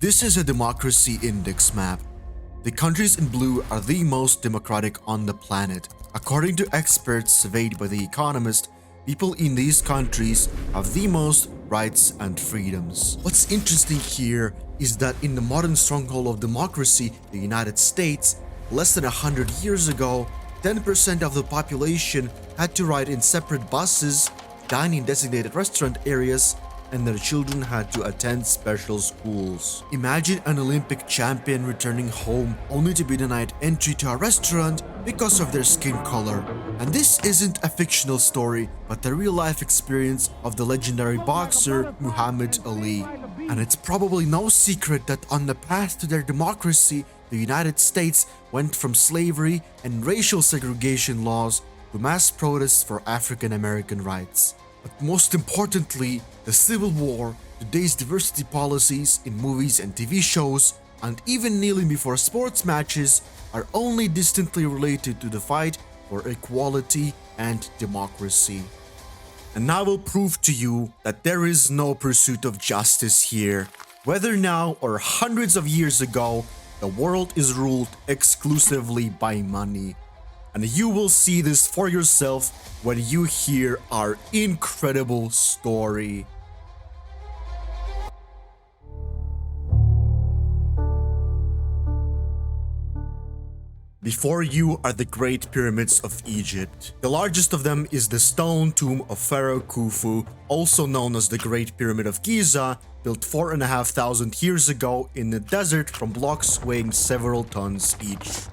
This is a democracy index map. The countries in blue are the most democratic on the planet. According to experts surveyed by The Economist, people in these countries have the most rights and freedoms. What's interesting here is that in the modern stronghold of democracy, the United States, less than 100 years ago, 10% of the population had to ride in separate buses, dine in designated restaurant areas, and their children had to attend special schools. Imagine an Olympic champion returning home only to be denied entry to a restaurant because of their skin color. And this isn't a fictional story, but the real-life experience of the legendary boxer Muhammad Ali. And it's probably no secret that on the path to their democracy, the United States went from slavery and racial segregation laws to mass protests for African American rights. But most importantly, the Civil War, today's diversity policies in movies and TV shows, and even kneeling before sports matches are only distantly related to the fight for equality and democracy. And I will prove to you that there is no pursuit of justice here. Whether now or hundreds of years ago, the world is ruled exclusively by money. And you will see this for yourself when you hear our incredible story. Before you are the Great Pyramids of Egypt. The largest of them is the stone tomb of Pharaoh Khufu, also known as the Great Pyramid of Giza, built 4,500 years ago in the desert from blocks weighing several tons each.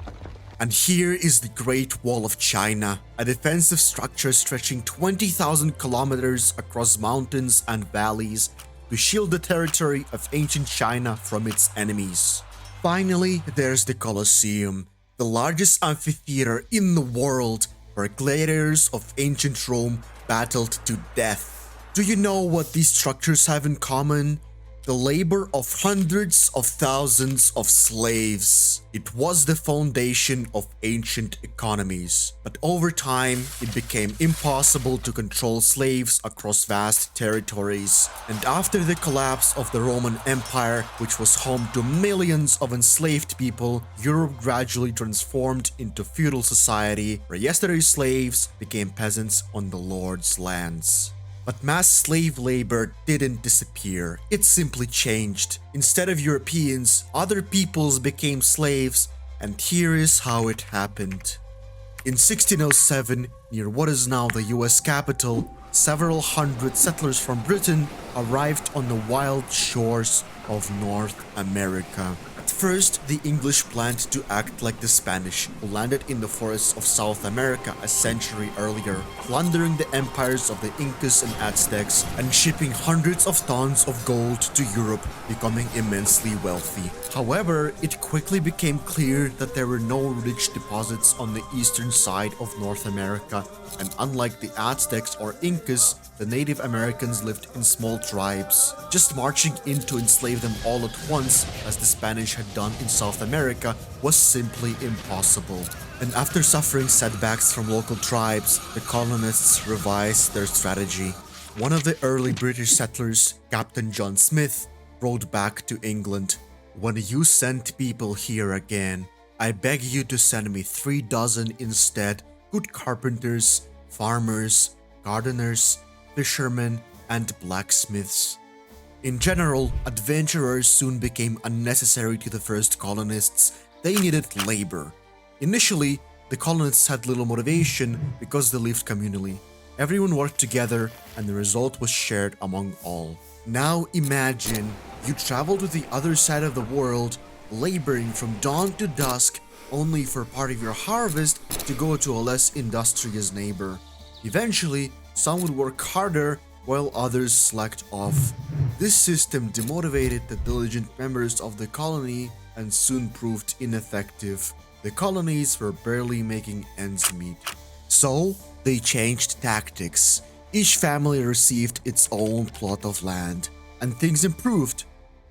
And here is the Great Wall of China, a defensive structure stretching 20,000 kilometers across mountains and valleys to shield the territory of ancient China from its enemies. Finally, there's the Colosseum, the largest amphitheater in the world where gladiators of ancient Rome battled to death. Do you know what these structures have in common? The labor of hundreds of thousands of slaves. It was the foundation of ancient economies. But over time, it became impossible to control slaves across vast territories. And after the collapse of the Roman Empire, which was home to millions of enslaved people, Europe gradually transformed into feudal society, where yesterday's slaves became peasants on the lord's lands. But mass slave labor didn't disappear, it simply changed. Instead of Europeans, other peoples became slaves, and here is how it happened. In 1607, near what is now the US capital, several hundred settlers from Britain arrived on the wild shores of North America. At first, the English planned to act like the Spanish, who landed in the forests of South America a century earlier, plundering the empires of the Incas and Aztecs and shipping hundreds of tons of gold to Europe, becoming immensely wealthy. However, it quickly became clear that there were no rich deposits on the eastern side of North America, and unlike the Aztecs or Incas, the Native Americans lived in small tribes. Just marching in to enslave them all at once, as the Spanish had done in South America, was simply impossible. And after suffering setbacks from local tribes, the colonists revised their strategy. One of the early British settlers, Captain John Smith, wrote back to England, "When you send people here again, I beg you to send me 3 dozen instead, good carpenters, farmers, gardeners, fishermen, and blacksmiths." In general, adventurers soon became unnecessary to the first colonists. They needed labor. Initially, the colonists had little motivation because they lived communally. Everyone worked together, and the result was shared among all. Now imagine you travel to the other side of the world, laboring from dawn to dusk, only for part of your harvest to go to a less industrious neighbor. Eventually, some would work harder while others slacked off. This system demotivated the diligent members of the colony and soon proved ineffective. The colonies were barely making ends meet. So, they changed tactics. Each family received its own plot of land, and things improved.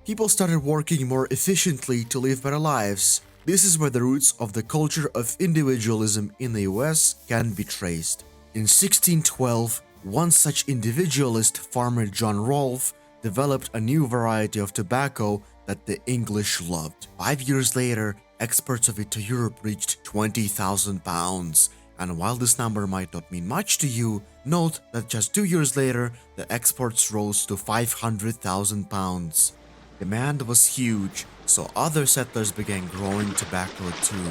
People started working more efficiently to live better lives. This is where the roots of the culture of individualism in the US can be traced. In 1612, one such individualist, farmer John Rolfe, developed a new variety of tobacco that the English loved. 5 years later, exports of it to Europe reached 20,000 pounds. And while this number might not mean much to you, note that just 2 years later, the exports rose to 500,000 pounds. Demand was huge, so other settlers began growing tobacco too.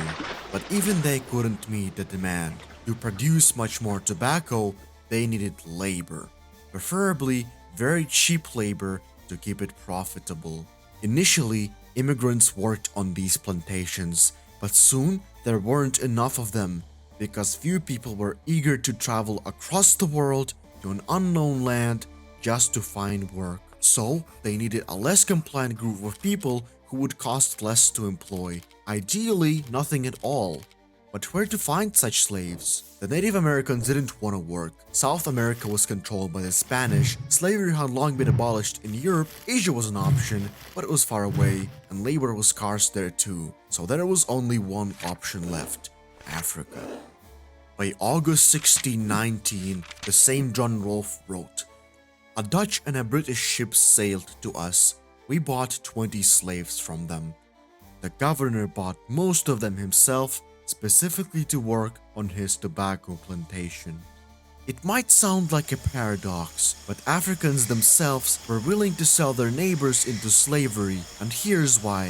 But even they couldn't meet the demand. To produce much more tobacco, they needed labor, preferably very cheap labor to keep it profitable. Initially, immigrants worked on these plantations, but soon there weren't enough of them because few people were eager to travel across the world to an unknown land just to find work. So, they needed a less compliant group of people who would cost less to employ. Ideally, nothing at all. But where to find such slaves? The Native Americans didn't want to work. South America was controlled by the Spanish. Slavery had long been abolished in Europe. Asia was an option, but it was far away, and labor was scarce there too. So there was only one option left: Africa. By August 1619, the same John Rolfe wrote, "A Dutch and a British ship sailed to us. We bought 20 slaves from them. The governor bought most of them himself, specifically to work on his tobacco plantation." It might sound like a paradox, but Africans themselves were willing to sell their neighbors into slavery, and here's why.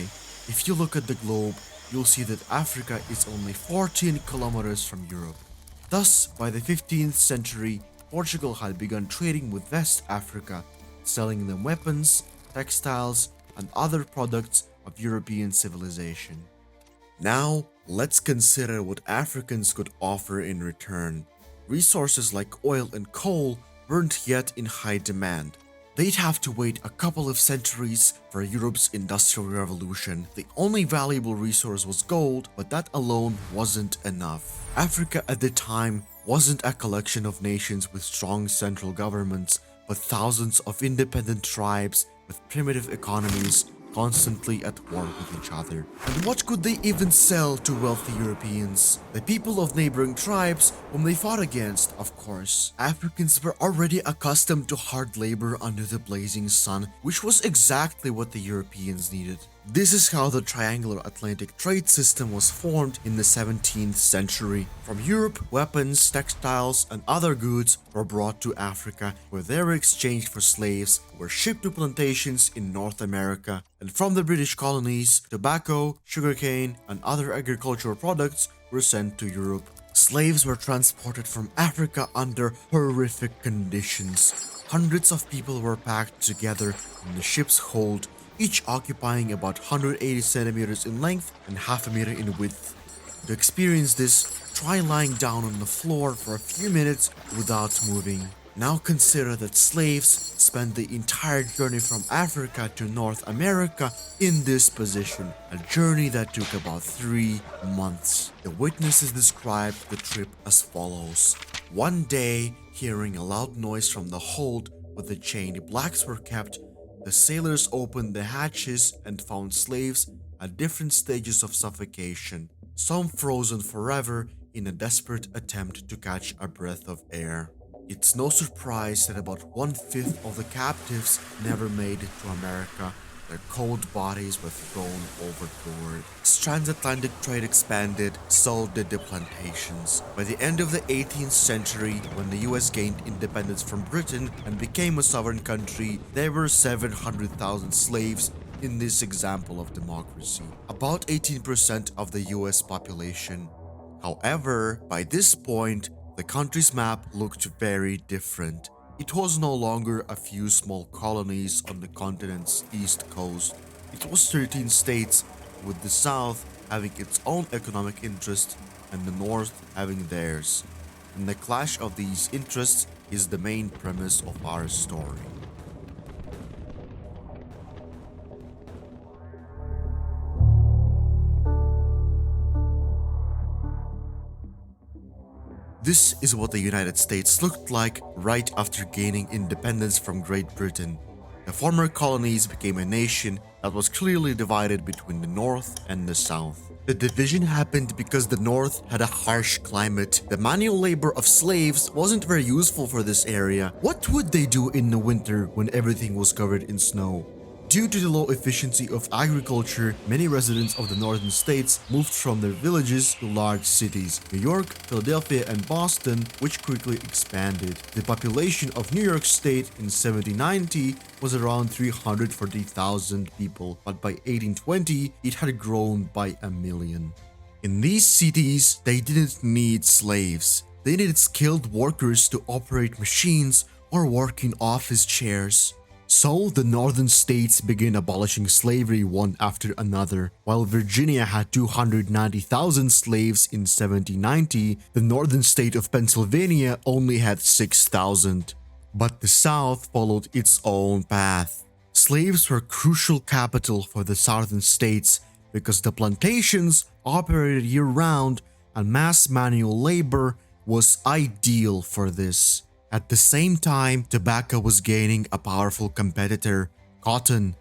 If you look at the globe, you'll see that Africa is only 14 kilometers from Europe. Thus, by the 15th century, Portugal had begun trading with West Africa, selling them weapons, textiles, and other products of European civilization. Now, let's consider what Africans could offer in return. Resources like oil and coal weren't yet in high demand. They'd have to wait a couple of centuries for Europe's Industrial Revolution. The only valuable resource was gold, but that alone wasn't enough. Africa at the time wasn't a collection of nations with strong central governments, but thousands of independent tribes with primitive economies constantly at war with each other. And what could they even sell to wealthy Europeans? The people of neighboring tribes whom they fought against, of course. Africans were already accustomed to hard labor under the blazing sun, which was exactly what the Europeans needed. This is how the triangular Atlantic trade system was formed in the 17th century. From Europe, weapons, textiles, and other goods were brought to Africa, where they were exchanged for slaves who were shipped to plantations in North America. And from the British colonies, tobacco, sugarcane, and other agricultural products were sent to Europe. Slaves were transported from Africa under horrific conditions. Hundreds of people were packed together in the ship's hold, each occupying about 180 centimeters in length and half a meter in width. To experience this, try lying down on the floor for a few minutes without moving. Now consider that slaves spent the entire journey from Africa to North America in this position, a journey that took about 3 months. The witnesses described the trip as follows. One day, hearing a loud noise from the hold where the chained blacks were kept, the sailors opened the hatches and found slaves at different stages of suffocation, some frozen forever in a desperate attempt to catch a breath of air. It's no surprise that about 1/5 of the captives never made it to America. Their cold bodies were thrown overboard. As transatlantic trade expanded, so did the plantations. By the end of the 18th century, when the US gained independence from Britain and became a sovereign country, there were 700,000 slaves in this example of democracy, about 18% of the US population. However, by this point, the country's map looked very different. It was no longer a few small colonies on the continent's east coast. It was 13 states, with the south having its own economic interest and the north having theirs. And the clash of these interests is the main premise of our story. This is what the United States looked like right after gaining independence from Great Britain. The former colonies became a nation that was clearly divided between the North and the South. The division happened because the North had a harsh climate. The manual labor of slaves wasn't very useful for this area. What would they do in the winter when everything was covered in snow? Due to the low efficiency of agriculture, many residents of the northern states moved from their villages to large cities, New York, Philadelphia, and Boston, which quickly expanded. The population of New York State in 1790 was around 340,000 people, but by 1820, it had grown by 1 million. In these cities, they didn't need slaves. They needed skilled workers to operate machines or work in office chairs. So, the northern states began abolishing slavery one after another. While Virginia had 290,000 slaves in 1790, the northern state of Pennsylvania only had 6,000. But the South followed its own path. Slaves were crucial capital for the southern states because the plantations operated year-round and mass manual labor was ideal for this. At the same time, tobacco was gaining a powerful competitor, cotton.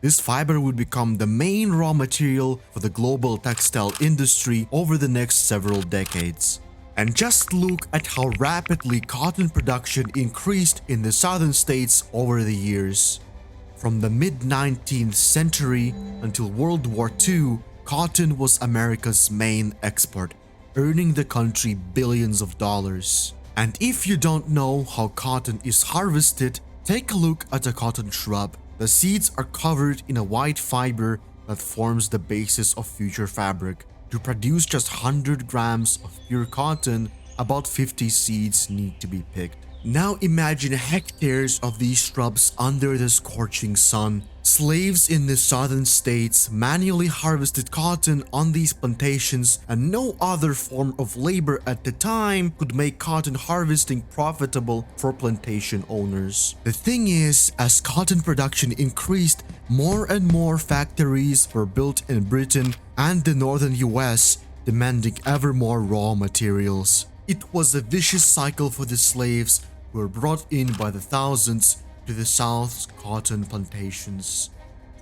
This fiber would become the main raw material for the global textile industry over the next several decades. And just look at how rapidly cotton production increased in the southern states over the years. From the mid-19th century until World War II, cotton was America's main export, earning the country billions of dollars. And if you don't know how cotton is harvested, take a look at a cotton shrub. The seeds are covered in a white fiber that forms the basis of future fabric. To produce just 100 grams of pure cotton, about 50 seeds need to be picked. Now imagine hectares of these shrubs under the scorching sun. Slaves in the southern states manually harvested cotton on these plantations, and no other form of labor at the time could make cotton harvesting profitable for plantation owners. The thing is, as cotton production increased, more and more factories were built in Britain and the northern US, demanding ever more raw materials. It was a vicious cycle for the slaves who were brought in by the thousands to the South's cotton plantations.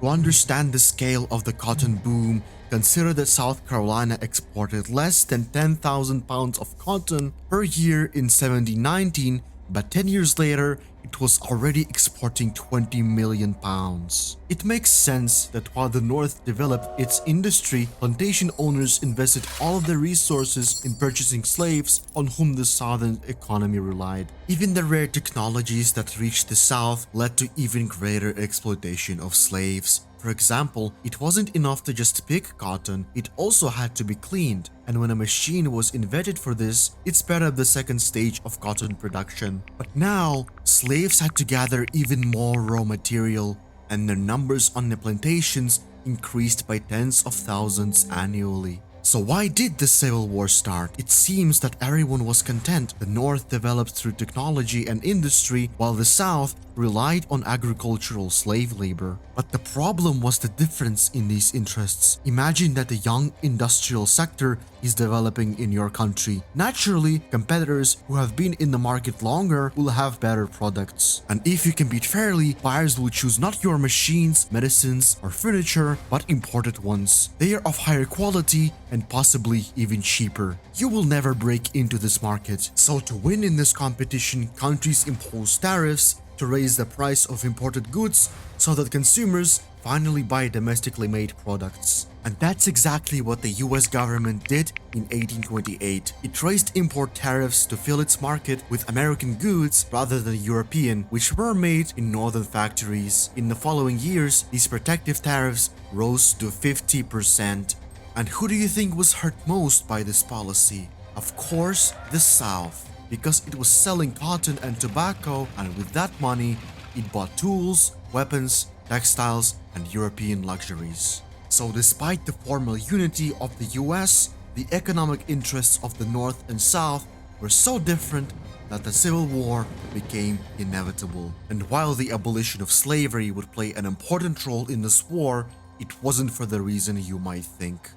To understand the scale of the cotton boom, consider that South Carolina exported less than 10,000 pounds of cotton per year in 1719, but 10 years later, it was already exporting 20 million pounds. It makes sense that while the North developed its industry, plantation owners invested all of their resources in purchasing slaves on whom the Southern economy relied. Even the rare technologies that reached the South led to even greater exploitation of slaves. For example, it wasn't enough to just pick cotton, it also had to be cleaned. And when a machine was invented for this, it sped up the second stage of cotton production. But now, slaves had to gather even more raw material, and their numbers on the plantations increased by tens of thousands annually. So why did the Civil War start? It seems that everyone was content. The North developed through technology and industry, while the South relied on agricultural slave labor. But the problem was the difference in these interests. Imagine that the young industrial sector is developing in your country. Naturally, competitors who have been in the market longer will have better products. And if you compete fairly, buyers will choose not your machines, medicines, or furniture, but imported ones. They are of higher quality and possibly even cheaper. You will never break into this market. So to win in this competition, countries impose tariffs to raise the price of imported goods so that consumers finally buy domestically made products. And that's exactly what the US government did in 1828. It raised import tariffs to fill its market with American goods rather than European, which were made in northern factories. In the following years, these protective tariffs rose to 50%. And who do you think was hurt most by this policy? Of course, the South, because it was selling cotton and tobacco, and with that money, it bought tools, weapons, textiles, and European luxuries. So despite the formal unity of the US, the economic interests of the North and South were so different that the Civil War became inevitable. And while the abolition of slavery would play an important role in this war, it wasn't for the reason you might think.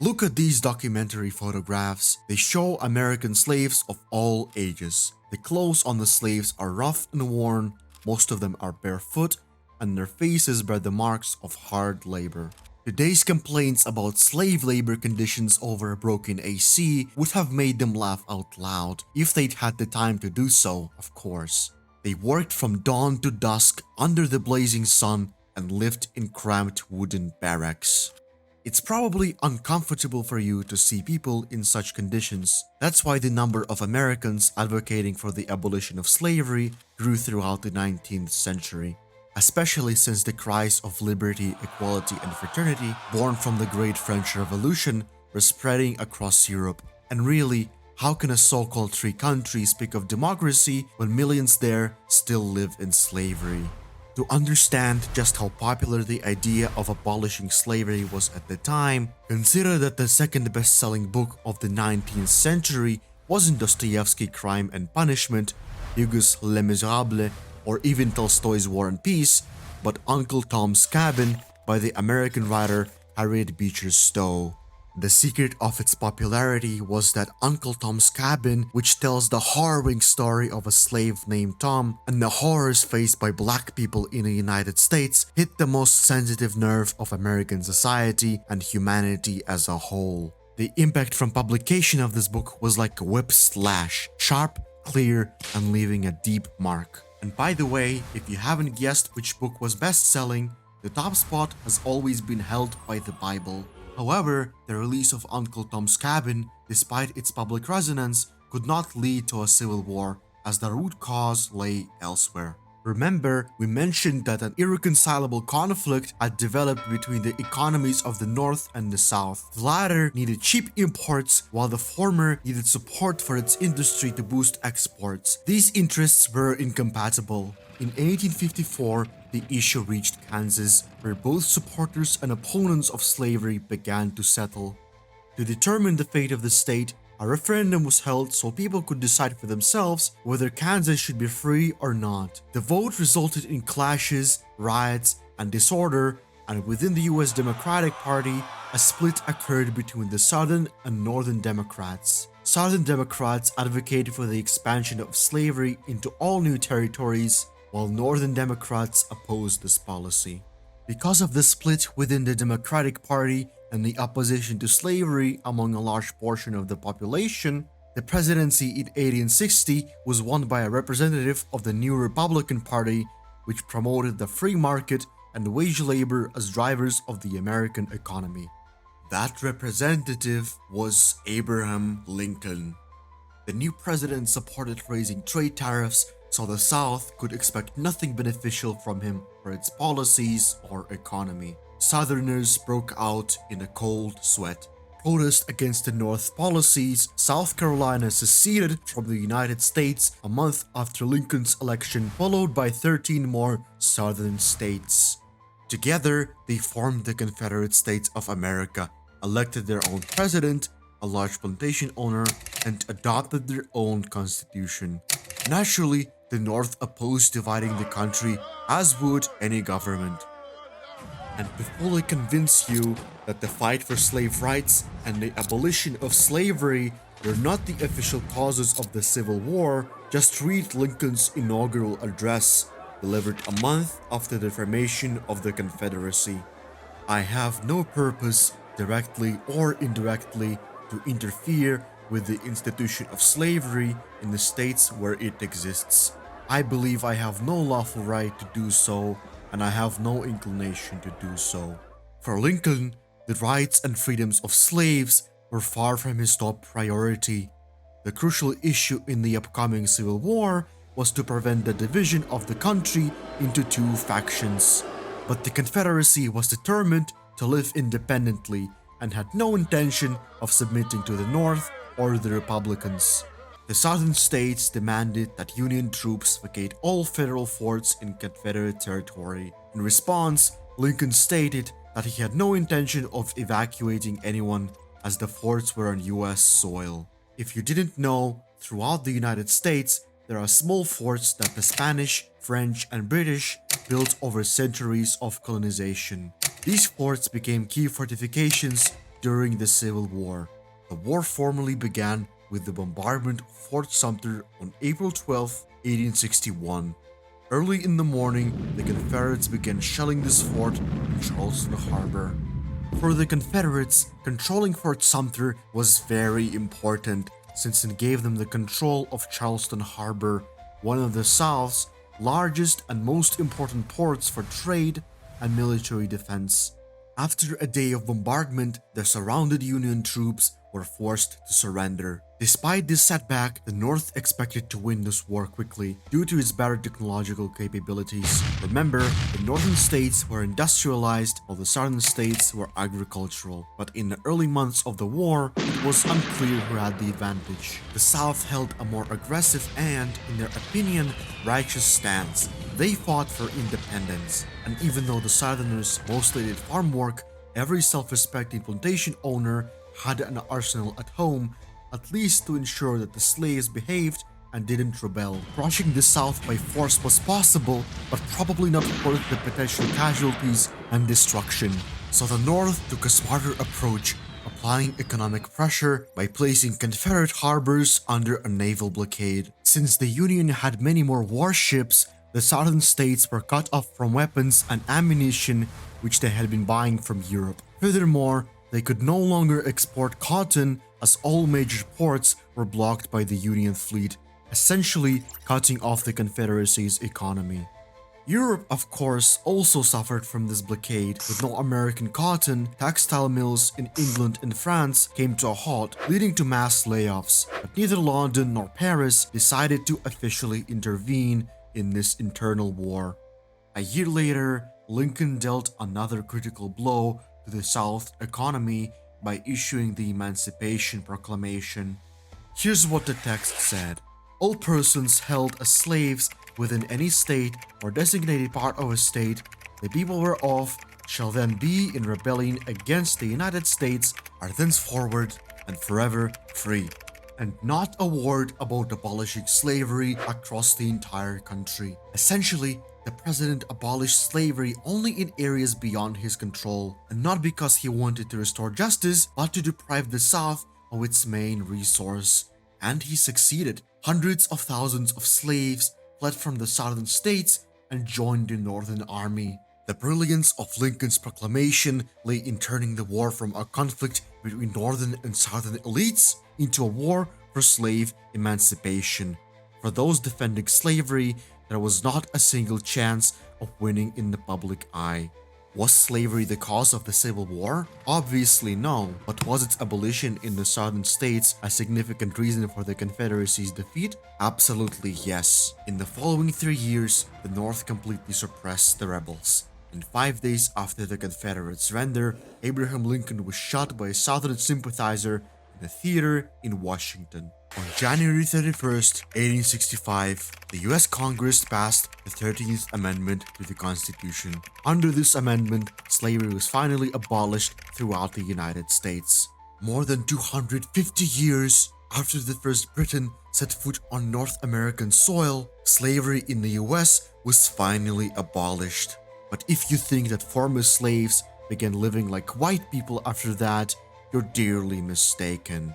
Look at these documentary photographs. They show American slaves of all ages. The clothes on the slaves are rough and worn, most of them are barefoot, and their faces bear the marks of hard labor. Today's complaints about slave labor conditions over a broken AC would have made them laugh out loud, if they'd had the time to do so, of course. They worked from dawn to dusk under the blazing sun and lived in cramped wooden barracks. It's probably uncomfortable for you to see people in such conditions. That's why the number of Americans advocating for the abolition of slavery grew throughout the 19th century, especially since the cries of liberty, equality, and fraternity born from the Great French Revolution were spreading across Europe. And really, how can a so-called free country speak of democracy when millions there still live in slavery? To understand just how popular the idea of abolishing slavery was at the time, consider that the second best-selling book of the 19th century wasn't Dostoevsky's Crime and Punishment, Hugo's Les Miserables, or even Tolstoy's War and Peace, but Uncle Tom's Cabin by the American writer Harriet Beecher Stowe. The secret of its popularity was that Uncle Tom's Cabin, which tells the harrowing story of a slave named Tom and the horrors faced by black people in the United States, hit the most sensitive nerve of American society and humanity as a whole. The impact from publication of this book was like a whip slash, sharp, clear, and leaving a deep mark. And by the way, if you haven't guessed which book was best-selling, the top spot has always been held by the Bible. However, the release of Uncle Tom's Cabin, despite its public resonance, could not lead to a civil war, as the root cause lay elsewhere. Remember, we mentioned that an irreconcilable conflict had developed between the economies of the North and the South. The latter needed cheap imports, while the former needed support for its industry to boost exports. These interests were incompatible. In 1854, the issue reached Kansas, where both supporters and opponents of slavery began to settle. To determine the fate of the state, a referendum was held so people could decide for themselves whether Kansas should be free or not. The vote resulted in clashes, riots, and disorder, and within the US Democratic Party, a split occurred between the Southern and Northern Democrats. Southern Democrats advocated for the expansion of slavery into all new territories, while Northern Democrats opposed this policy. Because of the split within the Democratic Party and the opposition to slavery among a large portion of the population, the presidency in 1860 was won by a representative of the new Republican Party, which promoted the free market and wage labor as drivers of the American economy. That representative was Abraham Lincoln. The new president supported raising trade tariffs, so the South could expect nothing beneficial from him for its policies or economy. Southerners broke out in a cold sweat. Protest against the North policies, South Carolina seceded from the United States a month after Lincoln's election, followed by 13 more Southern states. Together, they formed the Confederate States of America, elected their own president, a large plantation owner, and adopted their own constitution. Naturally, the North opposed dividing the country, as would any government. And to fully convince you that the fight for slave rights and the abolition of slavery were not the official causes of the Civil War, just read Lincoln's inaugural address, delivered a month after the formation of the Confederacy. I have no purpose, directly or indirectly, to interfere with the institution of slavery in the states where it exists. I believe I have no lawful right to do so, and I have no inclination to do so. For Lincoln, the rights and freedoms of slaves were far from his top priority. The crucial issue in the upcoming Civil War was to prevent the division of the country into two factions. But the Confederacy was determined to live independently and had no intention of submitting to the North or the Republicans. The Southern states demanded that Union troops vacate all federal forts in Confederate territory. In response, Lincoln stated that he had no intention of evacuating anyone, as the forts were on US soil. If you didn't know, throughout the United States, there are small forts that the Spanish, French, and British built over centuries of colonization. These forts became key fortifications during the Civil War. The war formally began with the bombardment of Fort Sumter on April 12, 1861. Early in the morning, the Confederates began shelling this fort in Charleston Harbor. For the Confederates, controlling Fort Sumter was very important since it gave them the control of Charleston Harbor, one of the South's largest and most important ports for trade and military defense. After a day of bombardment, the surrounded Union troops were forced to surrender. Despite this setback, the North expected to win this war quickly due to its better technological capabilities. Remember, the northern states were industrialized while the southern states were agricultural. But in the early months of the war, it was unclear who had the advantage. The South held a more aggressive and, in their opinion, righteous stance. They fought for independence, and even though the Southerners mostly did farm work, every self-respecting plantation owner had an arsenal at home, at least to ensure that the slaves behaved and didn't rebel. Crushing the South by force was possible, but probably not worth the potential casualties and destruction. So the North took a smarter approach, applying economic pressure by placing Confederate harbors under a naval blockade. Since the Union had many more warships, the southern states were cut off from weapons and ammunition which they had been buying from Europe. Furthermore, they could no longer export cotton as all major ports were blocked by the Union fleet, essentially cutting off the Confederacy's economy. Europe, of course, also suffered from this blockade. With no American cotton, textile mills in England and France came to a halt, leading to mass layoffs. But neither London nor Paris decided to officially intervene in this internal war. A year later, Lincoln dealt another critical blow to the South economy by issuing the Emancipation Proclamation. Here's what the text said. All persons held as slaves within any state or designated part of a state, the people whereof shall then be in rebellion against the United States are thenceforward and forever free. And not a word about abolishing slavery across the entire country. Essentially, the president abolished slavery only in areas beyond his control, and not because he wanted to restore justice, but to deprive the South of its main resource. And he succeeded. Hundreds of thousands of slaves fled from the southern states and joined the Northern Army. The brilliance of Lincoln's proclamation lay in turning the war from a conflict between northern and southern elites into a war for slave emancipation. For those defending slavery, there was not a single chance of winning in the public eye. Was slavery the cause of the Civil War? Obviously no, but was its abolition in the southern states a significant reason for the Confederacy's defeat? Absolutely yes. In the following 3 years, the North completely suppressed the rebels. And 5 days after the Confederate surrender, Abraham Lincoln was shot by a Southern sympathizer in a theater in Washington. On January 31st, 1865, the US Congress passed the 13th Amendment to the Constitution. Under this amendment, slavery was finally abolished throughout the United States. More than 250 years after the first Briton set foot on North American soil, slavery in the US was finally abolished. But if you think that former slaves began living like white people after that, you're dearly mistaken.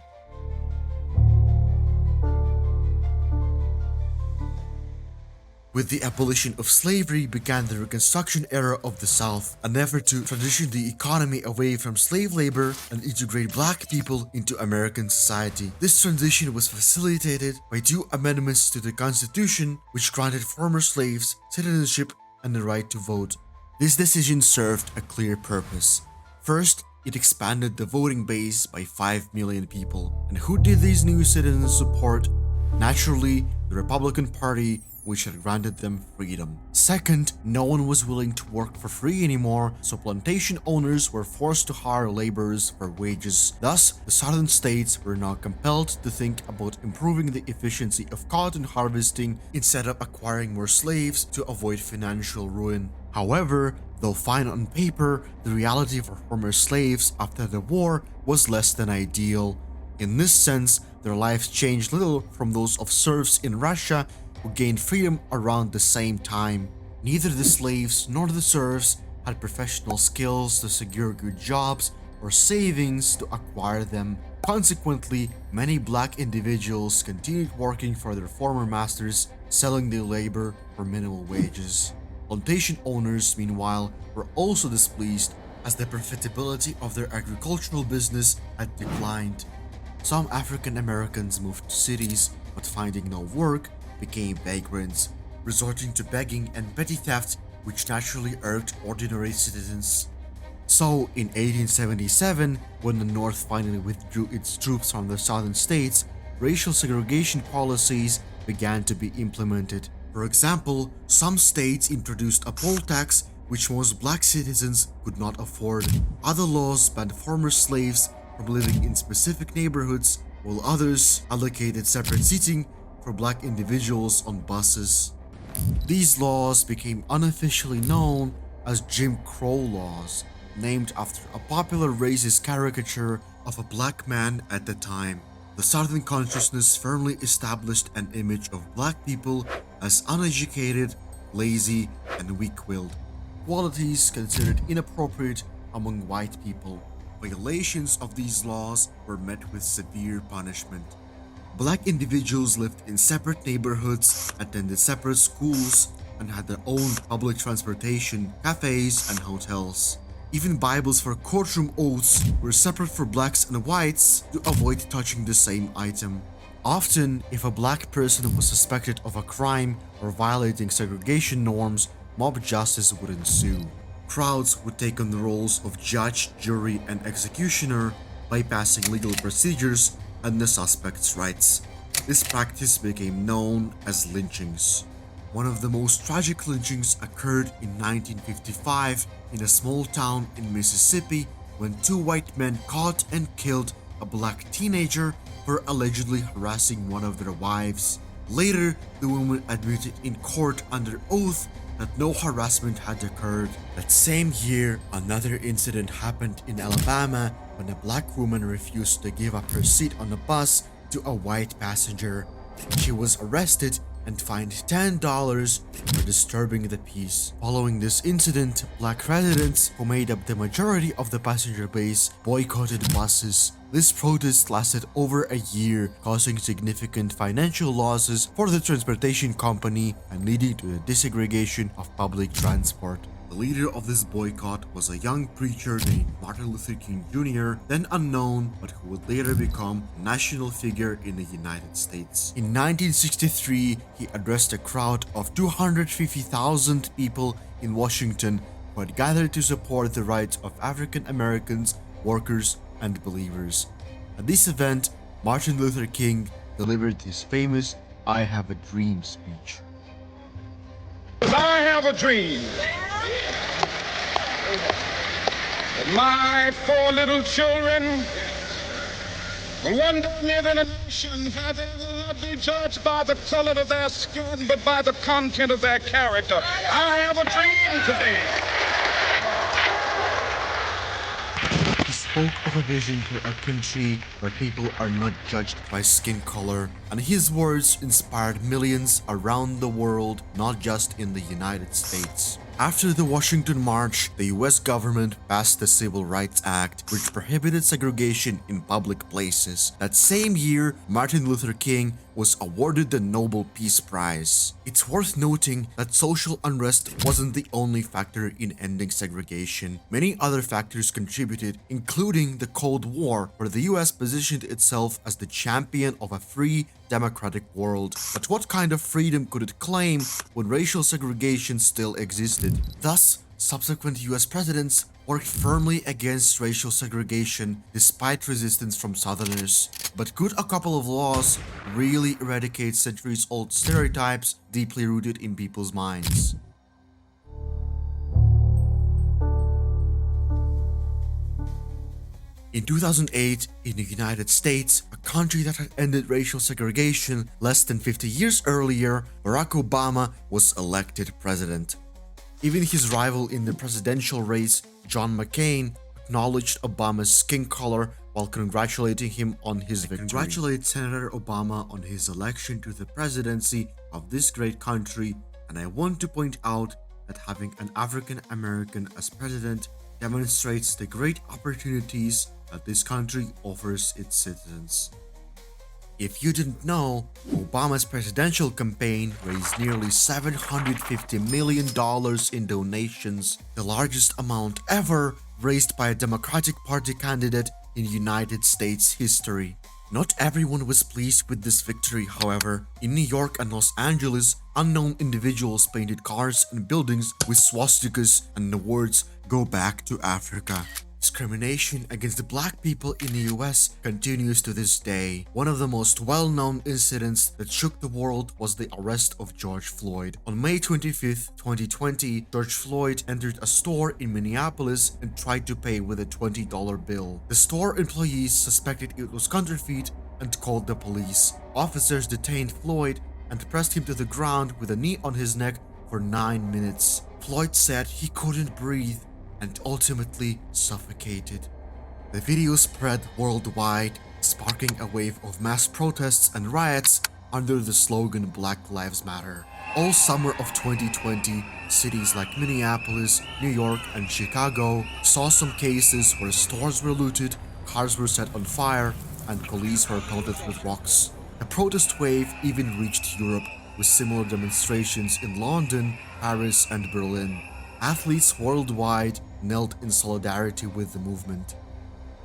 With the abolition of slavery began the Reconstruction era of the South, an effort to transition the economy away from slave labor and integrate black people into American society. This transition was facilitated by 2 amendments to the Constitution, which granted former slaves citizenship and the right to vote. This decision served a clear purpose. First, it expanded the voting base by 5 million people. And who did these new citizens support? Naturally, the Republican Party, which had granted them freedom. Second, no one was willing to work for free anymore, so plantation owners were forced to hire laborers for wages. Thus, the southern states were now compelled to think about improving the efficiency of cotton harvesting instead of acquiring more slaves to avoid financial ruin. However, though fine on paper, the reality for former slaves after the war was less than ideal. In this sense, their lives changed little from those of serfs in Russia who gained freedom around the same time. Neither the slaves nor the serfs had professional skills to secure good jobs or savings to acquire them. Consequently, many black individuals continued working for their former masters, selling their labor for minimal wages. Plantation owners, meanwhile, were also displeased as the profitability of their agricultural business had declined. Some African Americans moved to cities, but finding no work, became vagrants, resorting to begging and petty theft, which naturally irked ordinary citizens. So, in 1877, when the North finally withdrew its troops from the southern states, racial segregation policies began to be implemented. For example, some states introduced a poll tax which most black citizens could not afford. Other laws banned former slaves from living in specific neighborhoods, while others allocated separate seating for black individuals on buses. These laws became unofficially known as Jim Crow laws, named after a popular racist caricature of a black man at the time. The Southern consciousness firmly established an image of black people as uneducated, lazy, and weak-willed, qualities considered inappropriate among white people. Violations of these laws were met with severe punishment. Black individuals lived in separate neighborhoods, attended separate schools, and had their own public transportation, cafes, and hotels. Even Bibles for courtroom oaths were separate for blacks and whites to avoid touching the same item. Often, if a black person was suspected of a crime or violating segregation norms, mob justice would ensue. Crowds would take on the roles of judge, jury, and executioner, bypassing legal procedures and the suspect's rights. This practice became known as lynchings. One of the most tragic lynchings occurred in 1955 in a small town in Mississippi when two white men caught and killed a black teenager for allegedly harassing one of their wives. Later, the woman admitted in court under oath that no harassment had occurred. That same year, another incident happened in Alabama when a black woman refused to give up her seat on a bus to a white passenger. She was arrested and fined $10 for disturbing the peace. Following this incident, black residents, who made up the majority of the passenger base, boycotted buses. This protest lasted over a year, causing significant financial losses for the transportation company and leading to the desegregation of public transport. The leader of this boycott was a young preacher named Martin Luther King Jr., then unknown, but who would later become a national figure in the United States. In 1963, he addressed a crowd of 250,000 people in Washington who had gathered to support the rights of African Americans, workers, and believers. At this event, Martin Luther King delivered his famous "I Have a Dream" speech. I have a dream that my four little children will one day live in a nation where they will not be judged by the color of their skin, but by the content of their character. I have a dream today. He spoke of a vision for a country where people are not judged by skin color, and his words inspired millions around the world, not just in the United States. After the Washington March, the US government passed the Civil Rights Act, which prohibited segregation in public places. That same year, Martin Luther King was awarded the Nobel Peace Prize. It's worth noting that social unrest wasn't the only factor in ending segregation. Many other factors contributed, including the Cold War, where the US positioned itself as the champion of a free, democratic world. But what kind of freedom could it claim when racial segregation still existed? Thus, subsequent US presidents worked firmly against racial segregation despite resistance from Southerners. But could a couple of laws really eradicate centuries-old stereotypes deeply rooted in people's minds? In 2008, in the United States, a country that had ended racial segregation less than 50 years earlier, Barack Obama was elected president. Even his rival in the presidential race, John McCain, acknowledged Obama's skin color while congratulating him on his victory. Congratulate Senator Obama on his election to the presidency of this great country, and I want to point out that having an African American as president demonstrates the great opportunities that this country offers its citizens. If you didn't know, Obama's presidential campaign raised nearly $750 million in donations, the largest amount ever raised by a Democratic Party candidate in United States history. Not everyone was pleased with this victory, however. In New York and Los Angeles, unknown individuals painted cars and buildings with swastikas and the words "Go back to Africa." Discrimination against black people in the US continues to this day. One of the most well-known incidents that shook the world was the arrest of George Floyd. On May 25, 2020, George Floyd entered a store in Minneapolis and tried to pay with a $20 bill. The store employees suspected it was counterfeit and called the police. Officers detained Floyd and pressed him to the ground with a knee on his neck for 9 minutes. Floyd said he couldn't breathe and ultimately suffocated. The video spread worldwide, sparking a wave of mass protests and riots under the slogan Black Lives Matter. All summer of 2020, cities like Minneapolis, New York, and Chicago saw some cases where stores were looted, cars were set on fire, and police were pelted with rocks. The protest wave even reached Europe, with similar demonstrations in London, Paris, and Berlin. Athletes worldwide knelt in solidarity with the movement.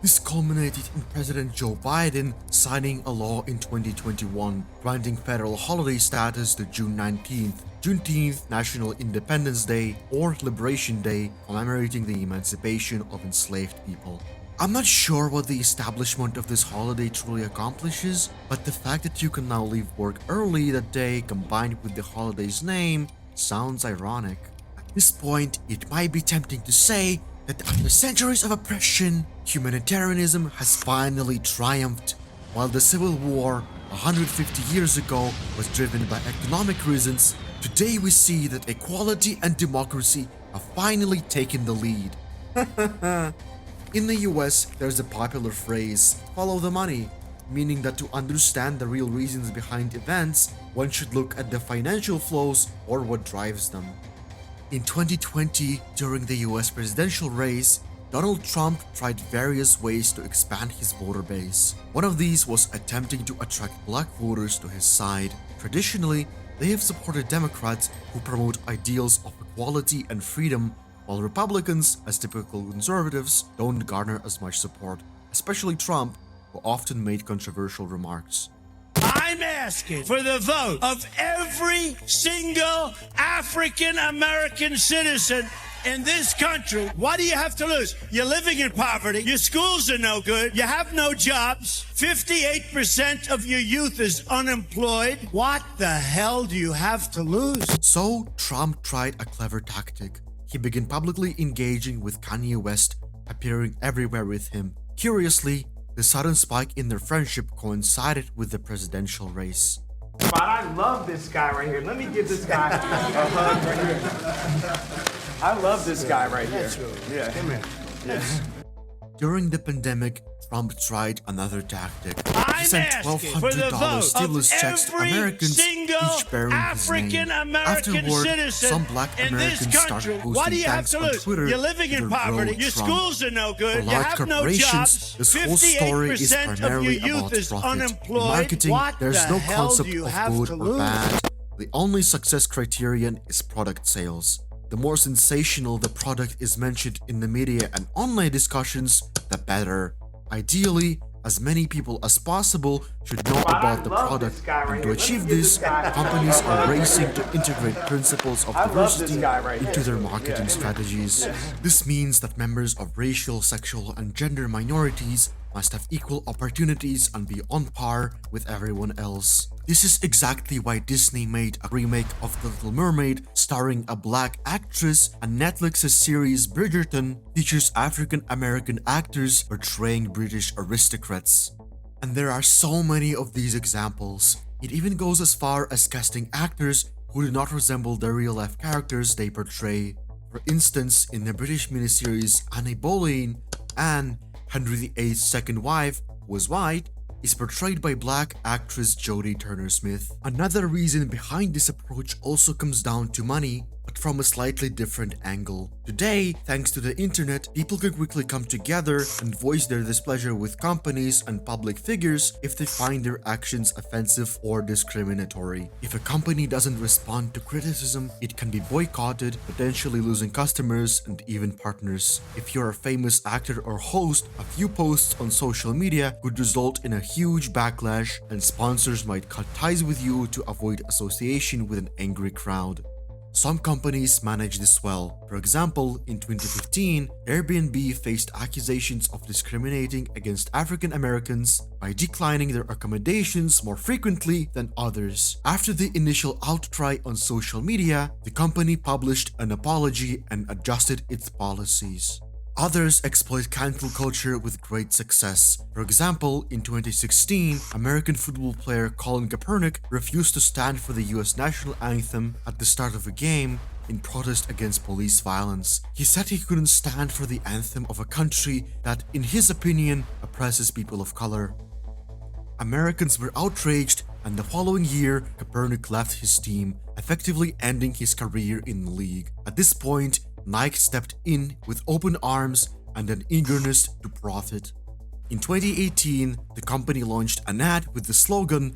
This culminated in President Joe Biden signing a law in 2021 granting federal holiday status to June 19th, Juneteenth, National Independence Day, or Liberation Day, commemorating the emancipation of enslaved people. I'm not sure what the establishment of this holiday truly accomplishes, but the fact that you can now leave work early that day combined with the holiday's name sounds ironic. At this point, it might be tempting to say that after centuries of oppression, humanitarianism has finally triumphed. While the Civil War 150 years ago was driven by economic reasons, today we see that equality and democracy have finally taken the lead. In the US, there's a popular phrase, follow the money, meaning that to understand the real reasons behind events, one should look at the financial flows or what drives them. In 2020, during the US presidential race, Donald Trump tried various ways to expand his voter base. One of these was attempting to attract black voters to his side. Traditionally, they have supported Democrats who promote ideals of equality and freedom, while Republicans, as typical conservatives, don't garner as much support, especially Trump, who often made controversial remarks. I'm asking for the vote of every single African American citizen in this country. What do you have to lose? You're living in poverty. Your schools are no good. You have no jobs. 58% of your youth is unemployed. What the hell do you have to lose? So, Trump tried a clever tactic. He began publicly engaging with Kanye West, appearing everywhere with him. Curiously, the sudden spike in their friendship coincided with the presidential race. But I love this guy right here. Let me give this guy a hug right here. I love this guy right here. Yeah, come here. Yes. During the pandemic, Trump tried another tactic. He I'm sent asking for the $1,200 vote stimulus of checks to every Americans, single each bearing his name. African American Afterward, citizen some black in this Americans started country. What do posting you have thanks to on lose? Twitter You're living to in their poverty. bro Your Trump. schools are no For good. You large have no corporations, jobs. this whole story is 58% of primarily your youth about is profit. In unemployed. marketing, What there's the no hell concept do you of have good to or lose? bad. The only success criterion is product sales. The more sensational the product is mentioned in the media and online discussions, the better. Ideally, as many people as possible should know about the product, and to achieve this, companies are racing to integrate principles of diversity into their marketing strategies. This means that members of racial, sexual, and gender minorities must have equal opportunities and be on par with everyone else. This is exactly why Disney made a remake of The Little Mermaid starring a black actress, and Netflix's series Bridgerton features African American actors portraying British aristocrats. And there are so many of these examples. It even goes as far as casting actors who do not resemble the real-life characters they portray. For instance, in the British miniseries Anne Boleyn, Anne, Henry VIII's second wife, who was white, is portrayed by black actress Jodie Turner-Smith. Another reason behind this approach also comes down to money, but but from a slightly different angle. Today, thanks to the internet, people can quickly come together and voice their displeasure with companies and public figures if they find their actions offensive or discriminatory. If a company doesn't respond to criticism, it can be boycotted, potentially losing customers and even partners. If you're a famous actor or host, a few posts on social media could result in a huge backlash, and sponsors might cut ties with you to avoid association with an angry crowd. Some companies manage this well. For example, in 2015, Airbnb faced accusations of discriminating against African Americans by declining their accommodations more frequently than others. After the initial outcry on social media, the company published an apology and adjusted its policies. Others exploit cancel culture with great success. For example, in 2016, American football player Colin Kaepernick refused to stand for the US national anthem at the start of a game in protest against police violence. He said he couldn't stand for the anthem of a country that, in his opinion, oppresses people of color. Americans were outraged, and the following year, Kaepernick left his team, effectively ending his career in the league. At this point, Nike stepped in with open arms and an eagerness to profit. In 2018, the company launched an ad with the slogan,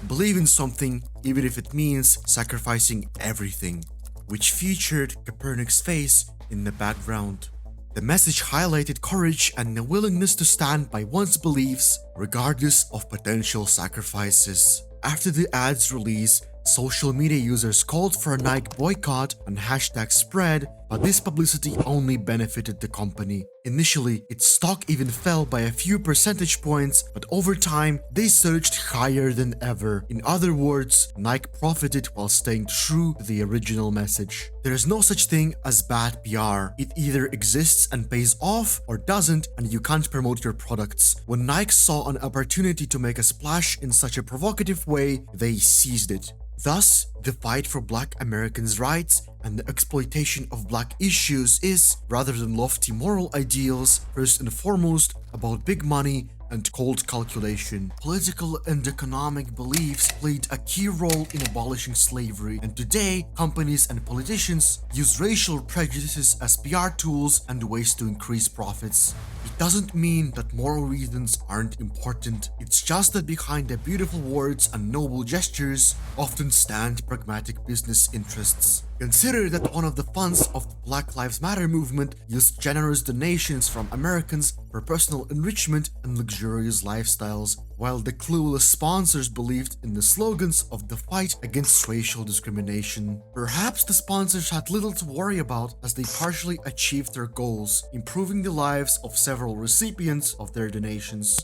"Believe in something even if it means sacrificing everything," which featured Kaepernick's face in the background. The message highlighted courage and the willingness to stand by one's beliefs regardless of potential sacrifices. After the ad's release, social media users called for a Nike boycott and hashtag spread, but this publicity only benefited the company. Initially, its stock even fell by a few percentage points, but over time, they surged higher than ever. In other words, Nike profited while staying true to the original message. There is no such thing as bad PR. It either exists and pays off or doesn't, and you can't promote your products. When Nike saw an opportunity to make a splash in such a provocative way, they seized it. Thus, the fight for Black Americans' rights and the exploitation of Black issues is, rather than lofty moral ideals, first and foremost about big money and cold calculation. Political and economic beliefs played a key role in abolishing slavery, and today, companies and politicians use racial prejudices as PR tools and ways to increase profits. It doesn't mean that moral reasons aren't important. It's just that behind the beautiful words and noble gestures often stand pragmatic business interests. Consider that one of the funds of the Black Lives Matter movement used generous donations from Americans for personal enrichment and luxurious lifestyles, while the clueless sponsors believed in the slogans of the fight against racial discrimination. Perhaps the sponsors had little to worry about as they partially achieved their goals, improving the lives of several recipients of their donations.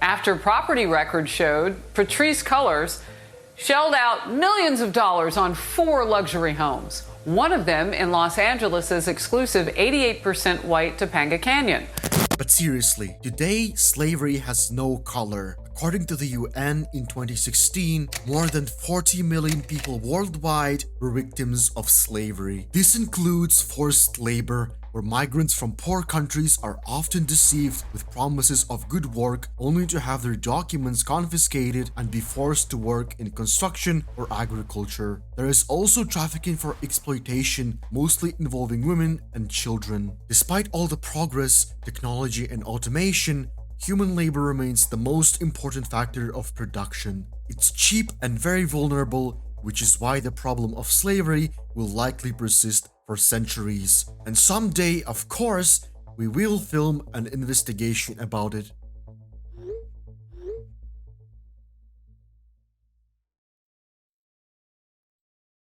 After property records showed Patrice Cullors shelled out millions of dollars on 4 luxury homes, one of them in Los Angeles' exclusive 88% white Topanga Canyon. But seriously, today slavery has no color. According to the UN in 2016, more than 40 million people worldwide were victims of slavery. This includes forced labor, where migrants from poor countries are often deceived with promises of good work only to have their documents confiscated and be forced to work in construction or agriculture. There is also trafficking for exploitation, mostly involving women and children. Despite all the progress, technology, and automation, human labor remains the most important factor of production. It's cheap and very vulnerable, which is why the problem of slavery will likely persist for centuries. And someday, of course, we will film an investigation about it.